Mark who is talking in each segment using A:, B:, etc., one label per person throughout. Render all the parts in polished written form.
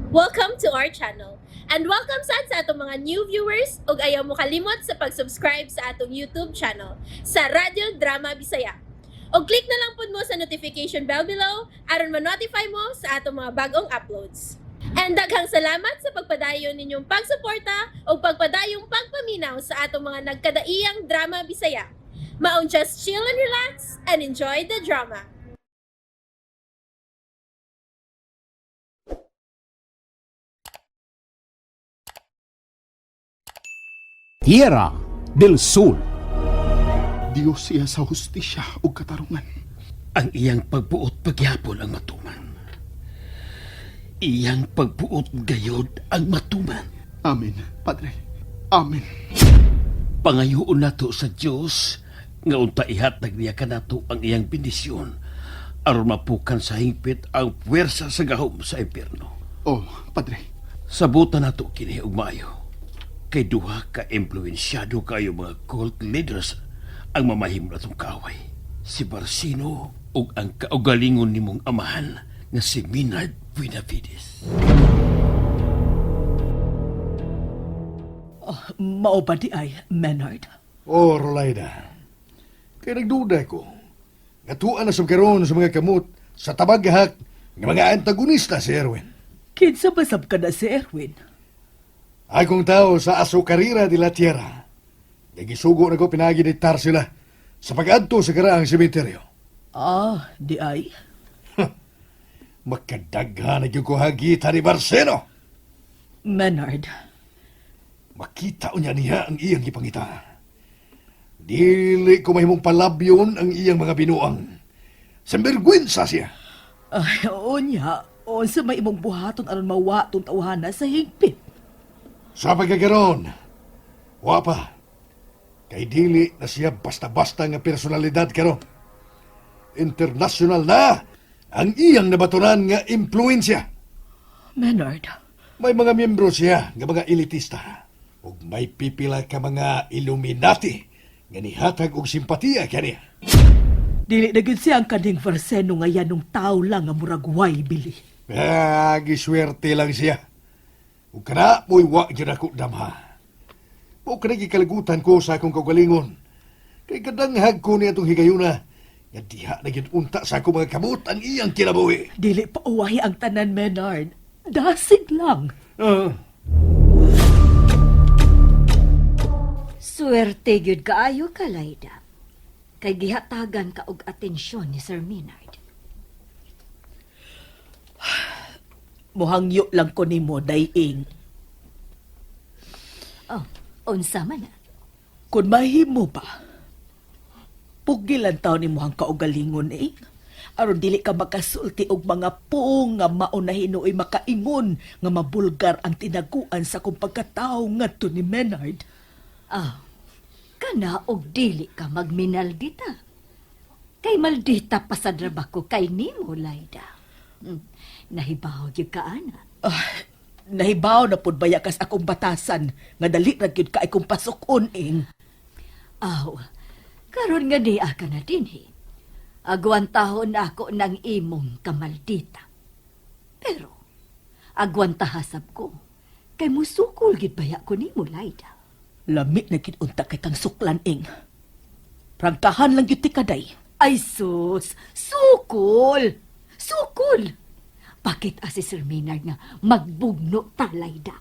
A: Welcome to our channel. And welcome sa atong mga new viewers ug ayaw mo kalimot sa pag-subscribe sa atong YouTube channel sa Radio Drama Bisaya. O click na lang pud mo sa notification bell below aron ma-notify mo sa atong mga bagong uploads. And daghang salamat sa pagpadayon ninyong pagsuporta o pagpadayong pagpaminaw sa atong mga nagkadaiyang Drama Bisaya. Maong just chill and relax and enjoy the drama.
B: Tierra del Sur.
C: Diyos siya sa hustisya o katarungan.
D: Ang iyang pagbuot pagyapon ang matuman. Iyang pagbuot gayod ang matuman.
C: Amen, Padre. Amen.
D: Pangayoon nato sa Dios nga unta ihatag niya kanato ang iyang bendisyon aron mapukan sa hingpit ang puwersa sa gahom sa impyerno.
C: Oh, Padre.
D: Sabutan nato kini og maayo. Kay duha ka impluensyado kayo mga cult leaders ang mamahim natong kaaway. Si Barsino ug ang kaugalingon nimong amahan nga si Minard Buenavides.
E: Mao ba di ay, Menard?
F: Oh, Rolaida. Kaya nagduda ko. Ngatuan na sa karon sa mga kamot sa tabaghak ng mga antagonista si Erwin.
E: Kinsa basab ka na si Erwin?
F: Ay kong tao sa Azucarera de la Tierra. Nagisugo na ko pinaginitar sila sa pag-adto sa karaang sementeryo.
E: Ah, di ay?
F: Makadaghan na yung kuhagita ni Barseno.
E: Menard,
F: Makita niya niya ang iyang ipangita. Dili ko mahimong palabyon ang iyang mga binuang. Sambergwensa siya.
E: ay, unya, sa may imong buhaton aron mawa tong tawhana sa higpit.
F: Sa pagkakaroon, wapa, kay dili na siya basta-basta nga personalidad karon. International na ang iyang nabatunan nga impluensya.
E: Menard,
F: May mga miyembro siya nga mga elitista ug may pipila ka mga Illuminati nga nihatag og simpatiya kaniya.
E: dili na gyud siya ang kaning Varseno nga yanong tao lang nga murag way bili.
F: Giswerte lang siya. Ug kana mo'y wa gyud ako damha. O kanang gikalagutan ko sa akong kaugalingon. Kay kadanghag ko niya itong higayuna. Nga diha na gyud unta sa akong mga kamot ang iyang kinabuhi.
E: Dili pa uwahi ang tanan, Menard. Dasig lang.
G: Swerte gyud kaayo ka, Laida. Kay gihatagan ka og atensyon ni Sir Minard.
E: Muhangyo lang ko nimo, Daying.
G: Oh, unsa man na?
E: Kung mahimo ba, pugilan taon ni mohang kaugalingon aron dili ka makasulti og mga puong nga maunahinuoy makaingon nga mabulgar ang tinaguan sa kung pagkatao ngadto ni Menard.
G: Ah, kana og dili ka magminaldita. Kay maldita pa sa drabako kay nimo, Laida. Nahibaw gyud ka ana.
E: Nahibaw na pud baya kas akong batasan nga dali ra gyud ka akong pasukon
G: Aw, karon nga diya ka na dinhi. Agwantahon ako ng imong kamaldita. Pero, agwantahasab ko. Kay musukol gid baya ko nimo, Laida.
E: Lami na gid unta kay kang suklan Prangkahan lang gyud ti kaday.
G: Ay sus, sukol! Sukol! Bakit si Sir Minard nga magbugno ta, Laida?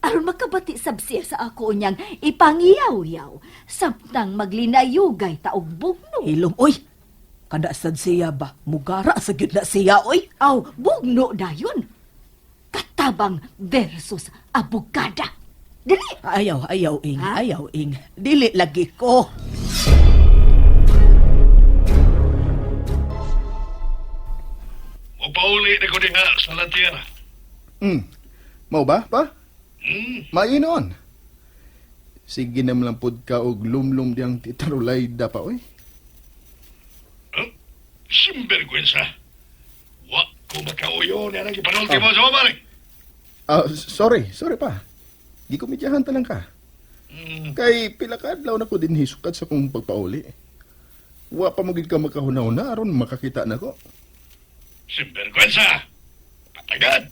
G: Aron makabati sab siya sa ako niyang ipangiyaw-yaw, samtang maglinayugay ta og bugno.
E: Ilong, oy! Kada sad siya ba? Mugara sa gyud na siya, oy!
G: Aw, bugno dayon. Katabang versus abogada. Dili!
E: Ayaw,
G: Ha?
E: ayaw, Dili lagi ko.
F: Mapauli na ko din nga sa lantiyara.
C: Mau ba, pa? Mainon. Sige na malampod ka og lumlum diyang titarulay da pa, oy.
F: Simbergwensa. Wa ko makauyo na nang ipanulti mo sa mamaring.
C: Sorry pa. Di ko medyahan talang ka. Kay pila ka adlaw na ko din hisukat sa kong pagpauli. Wa pa mo gid ka makahunaw na aron makakita na ko.
F: Simbergwensa! Patagad!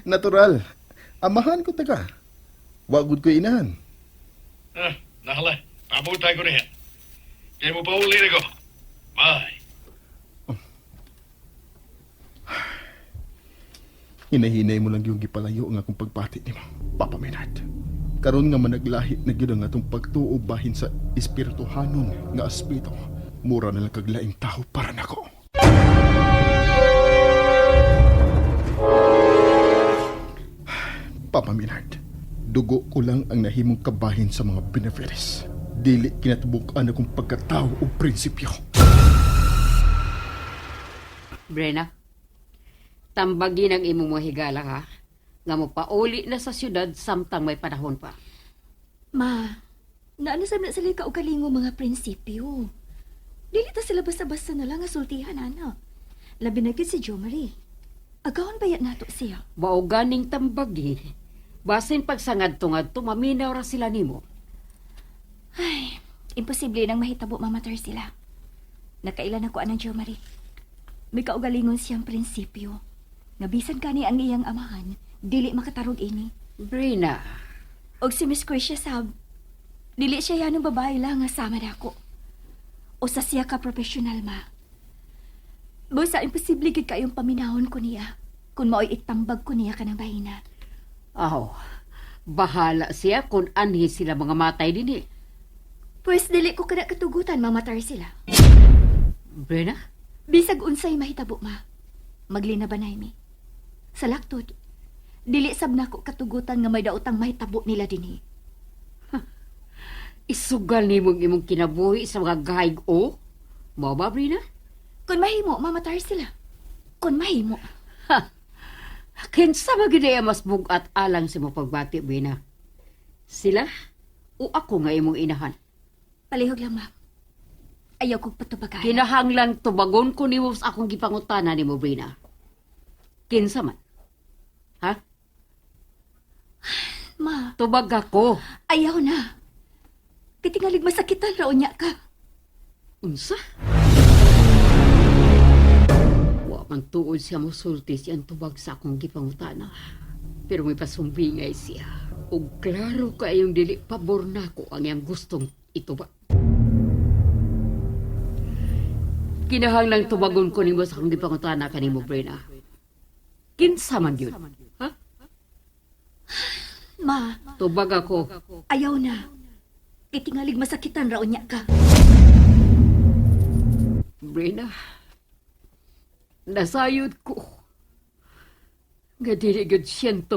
C: Natural. Amahan ko taga. Wagod ko inahan.
F: Nahala. Pabutay ko niya. Kaya mo pa uli na ko. Bye.
C: Hinahinay mo lang yung gipalayo nga akong pagpati ni mo, Papa Maynard. Karon nga managlahit na gyud ang atong pagtuo bahin sa espirituhanon nga aspeto. Mura na lang kaglaing tao para nako. Papa Maynard, dugo ko lang ang nahimong kabahin sa mga benefices. Dili kinatubukan akong pagkatao o prinsipyo.
H: Brenna, tambagin ang imong mga higala ha, nga mo pauli na sa syudad samtang may panahon pa.
I: Ma, naanasab na sila kaugalingo mga prinsipyo. Dili ta sila basta-basta na lang nga sultihan, ana. Labi na gid si Jo Marie. Agawon bayat nato siya.
H: Mao ganing tambagi, basin pagsangad tungad maminaw ra sila nimo.
I: Ay, imposible nang mahitabo mamatar sila. Nakailan ako anang Jo Marie. May kaugalingon siyang prinsipyo. Nga bisan kani ang iyang amahan, dili makatarog ini.
H: Brenna,
I: Og si Miss Krisha sab, dili siya yanong babae lang nga sama dako. O sa siya ka professional, ma. Busa, imposible gid kayong paminahon ko niya kung mao'y itambag ko niya ka ng bahina.
H: aho, bahala siya kung anhi sila mga matay din eh.
I: Pues dili ko kada katugutan mamatar sila.
H: Brenna,
I: Bisag unsay mahitabo, ma. Maglinabanay mi. Sa laktod, dili sab nako katugutan nga may daotang mahitabo nila dinhi.
H: isugal nimong imong kinabuhi sa mga gahig o? Mao ba, Brenna?
I: Kung mahimo, mamatar sila. Kung mahimo.
H: Kinsa ba gid mas bugat alang sa mo pagbati, Brenna? Sila o ako nga imong inahan?
I: Palihog lang, ma. Ayaw kong patubagayan.
H: Kinahanglang tubagon ko nimo sa akong gipangutana nimo, Brenna. Kinsa man? Ha?
I: Ma,
H: Tubag ako.
I: ayaw na. Kitingalig masakitan raw niya ka.
H: Unsa? Wa man tuod siya mosulti siyang tubag sa akong gipangutana. Pero may pasumbingay siya. O klaro kayong dili pabor nako ang iyang gustong itubag. Kinahanglang tubagon ko nimo sa akong gipangutana kanimo, Brenna. Kinsa man yun? Ha?
I: Ma,
H: Tubag ako.
I: ayaw na. Kitingalig masakitan raw niya ka.
H: Brenna, nasayod ko. Nga dili gud 100%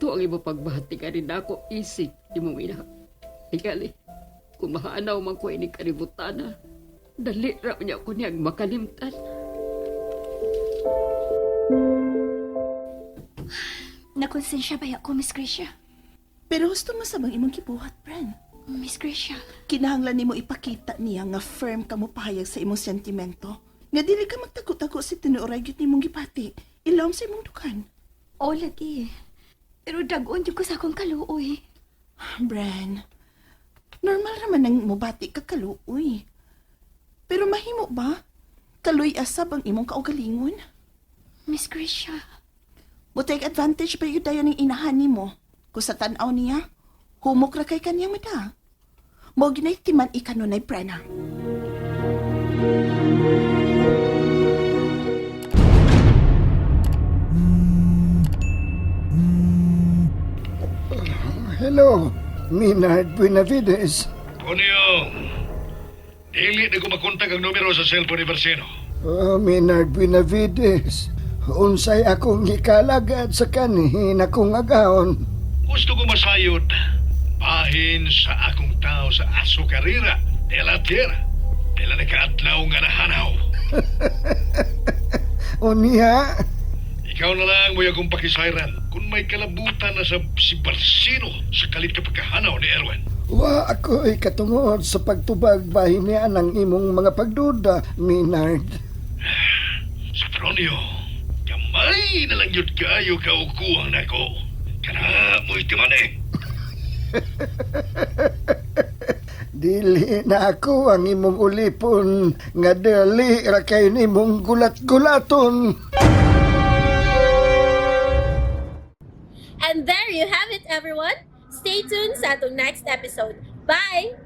H: ang imo pagbahati ka rin ako isip di mo mina. Igali, kung mahanaw man ko ini kalibutan dali raw niya ko niyang makalimtan.
I: Nakonsensya ba ako, Miss Grisha?
J: Pero gusto mo sa bang imong gibuhat, Bren?
I: Miss Grisha,
J: Kinahanglan nimo ipakita niya nga firm ka mo pahayag sa imong sentimento. Nga dili ka magtago-tago si tinuoray gyud nimong gipati. Ilawom sa imong dukan.
I: o lagi. Pero dagon yung ko sa akong kaluoy.
J: Bren, normal raman ang mubati ka kaluoy. Pero mahimo ba? Kaluy asab ang imong kaugalingon.
I: Miss Grisha,
J: Mo take advantage pa yun tayo ng inahan nimo. Kung sa tanaw niya, humok ra kay kanyang mata. Mo ginaytiman ikanunay, Brenna.
F: Hello, Maynard Buenavides.
K: Kunyong, dili na ko makontak ang numero sa cellphone ni Barsino.
F: Oh, Maynard Buenavides. Unsay akong gikalagad sa kanihin akong agahon.
K: Gusto ko masayod. Bahin sa akong tao sa Azucarera de la Tierra. Dila nakaadlaw nga nahanaw.
F: O niya,
K: Ikaw na lang mo akong pakisayran kung may kalabutan na sa si Barsino sa kalit ka pagkahanaw ni Erwin.
F: wa ako'y katungod sa pagtubag bahin niya ng imong mga pagduda, Maynard.
K: Sa Pronio, gamay na lang yun kayo kaukuang nako. Kana mo itiman eh.
F: Dili na ako ang imong ulipon nga dali ra kay nimong gulat-gulaton.
A: And there you have it, everyone. Stay tuned sa atong next episode. Bye!